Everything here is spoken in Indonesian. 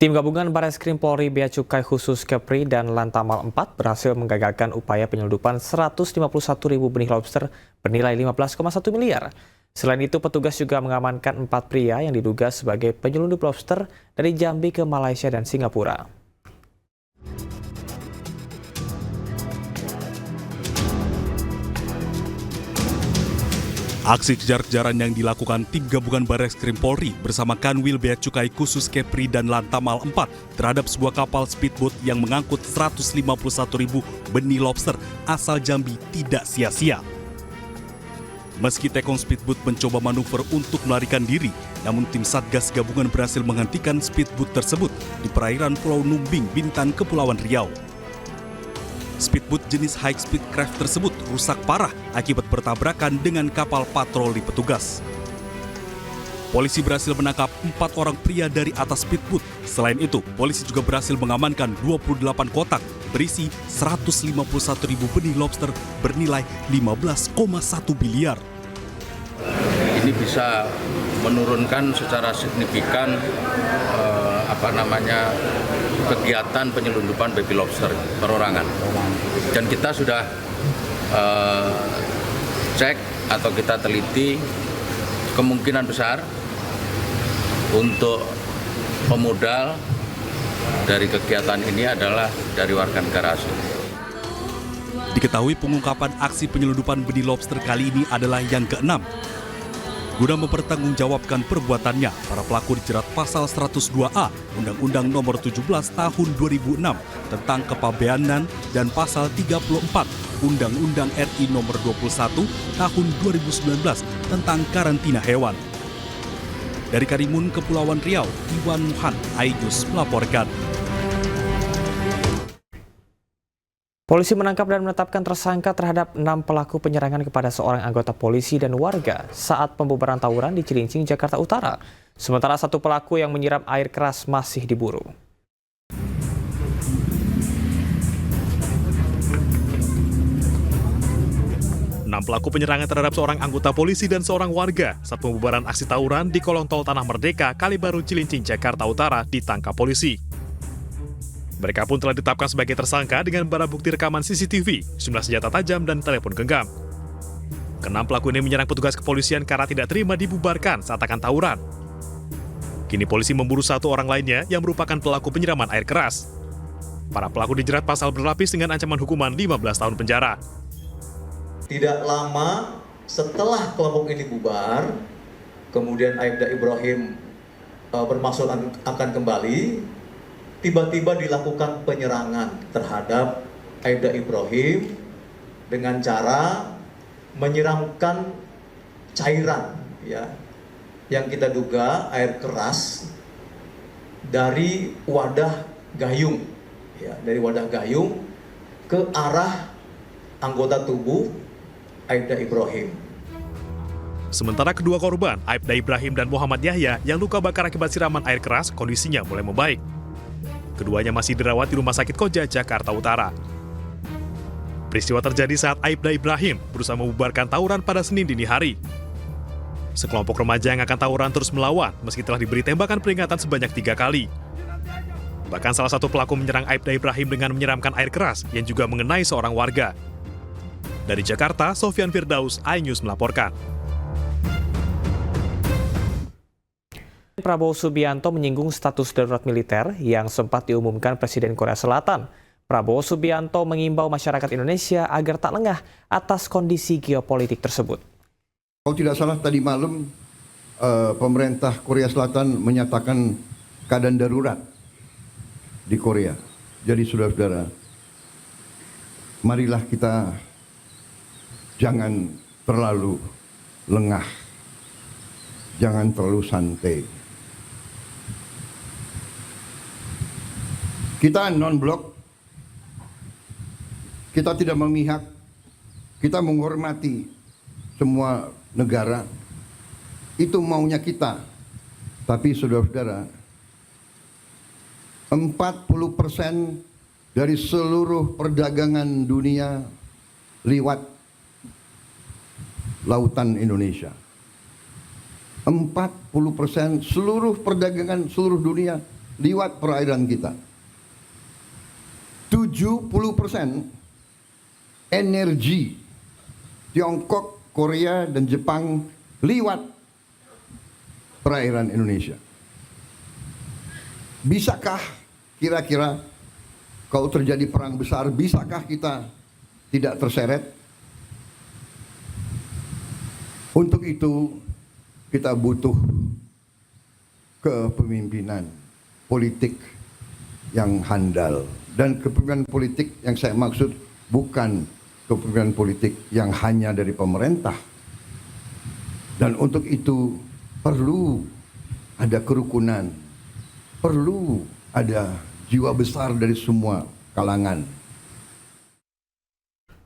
Tim gabungan Barreskrim Polri Bea Cukai Khusus Kepri dan Lantamal 4 berhasil menggagalkan upaya penyelundupan 151.000 benih lobster bernilai 15,1 miliar. Selain itu, petugas juga mengamankan 4 pria yang diduga sebagai penyelundup lobster dari Jambi ke Malaysia dan Singapura. Aksi kejar-kejaran yang dilakukan tim gabungan Barreskrim Polri bersama Kanwil Bea Cukai Khusus Kepri dan Lantamal 4 terhadap sebuah kapal speedboat yang mengangkut 151.000 benih lobster asal Jambi tidak sia-sia. Meski tekong speedboat mencoba manuver untuk melarikan diri, namun tim Satgas Gabungan berhasil menghentikan speedboat tersebut di perairan Pulau Numbing, Bintan, Kepulauan Riau. Speedboat jenis high speed craft tersebut rusak parah akibat bertabrakan dengan kapal patroli petugas. Polisi berhasil menangkap 4 orang pria dari atas speedboat. Selain itu, polisi juga berhasil mengamankan 28 kotak berisi 151.000 benih lobster bernilai 15,1 miliar. Ini bisa menurunkan secara signifikan kegiatan penyelundupan baby lobster perorangan. Dan kita sudah cek atau kita teliti kemungkinan besar untuk pemodal dari kegiatan ini adalah dari warga negara asing. Diketahui pengungkapan aksi penyelundupan benih lobster kali ini adalah yang ke-6. Guna mempertanggungjawabkan perbuatannya, para pelaku dijerat pasal 102A Undang-Undang Nomor 17 Tahun 2006 tentang kepabeanan dan pasal 34 Undang-Undang RI Nomor 21 Tahun 2019 tentang karantina hewan. Dari Karimun, Kepulauan Riau, Iwan Muhan, iNews melaporkan. Polisi menangkap dan menetapkan tersangka terhadap 6 pelaku penyerangan kepada seorang anggota polisi dan warga saat pembubaran tawuran di Cilincing, Jakarta Utara. Sementara 1 pelaku yang menyiram air keras masih diburu. Enam pelaku penyerangan terhadap seorang anggota polisi dan seorang warga saat pembubaran aksi tawuran di kolong tol Tanah Merdeka, Kalibaru, Cilincing, Jakarta Utara ditangkap polisi. Mereka pun telah ditetapkan sebagai tersangka dengan barang bukti rekaman CCTV, sejumlah senjata tajam, dan telepon genggam. Keenam pelaku ini menyerang petugas kepolisian karena tidak terima dibubarkan saat akan tawuran. Kini polisi memburu 1 orang lainnya yang merupakan pelaku penyiraman air keras. Para pelaku dijerat pasal berlapis dengan ancaman hukuman 15 tahun penjara. Tidak lama setelah kelompok ini bubar, kemudian Aibda Ibrahim bermaksud akan kembali, tiba-tiba dilakukan penyerangan terhadap Aibda Ibrahim dengan cara menyiramkan cairan, ya, yang kita duga air keras dari wadah gayung, ya, dari wadah gayung ke arah anggota tubuh Aibda Ibrahim. Sementara kedua korban, Aibda Ibrahim dan Muhammad Yahya, yang luka bakar akibat siraman air keras, kondisinya mulai membaik. Keduanya masih dirawat di Rumah Sakit Koja, Jakarta Utara. Peristiwa terjadi saat Aibda Ibrahim berusaha membubarkan tawuran pada Senin dini hari. Sekelompok remaja yang akan tawuran terus melawan meski telah diberi tembakan peringatan sebanyak 3 kali. Bahkan salah satu pelaku menyerang Aibda Ibrahim dengan menyiramkan air keras yang juga mengenai seorang warga. Dari Jakarta, Sofyan Firdaus, iNews melaporkan. Prabowo Subianto menyinggung status darurat militer yang sempat diumumkan Presiden Korea Selatan. Prabowo Subianto mengimbau masyarakat Indonesia agar tak lengah atas kondisi geopolitik tersebut. Kalau tidak salah tadi malam pemerintah Korea Selatan menyatakan keadaan darurat di Korea. Jadi saudara-saudara, marilah kita jangan terlalu lengah, jangan terlalu santai. Kita non-blok, kita tidak memihak, kita menghormati semua negara. Itu maunya kita. Tapi saudara-saudara, 40% dari seluruh perdagangan dunia lewat lautan Indonesia. 40% seluruh perdagangan seluruh dunia lewat perairan kita. 70% energi Tiongkok, Korea, dan Jepang lewat perairan Indonesia. Bisakah kira-kira kalau terjadi perang besar, bisakah kita tidak terseret? Untuk itu kita butuh kepemimpinan politik yang handal. Dan kepemimpinan politik yang saya maksud bukan kepemimpinan politik yang hanya dari pemerintah. Dan untuk itu perlu ada kerukunan, perlu ada jiwa besar dari semua kalangan.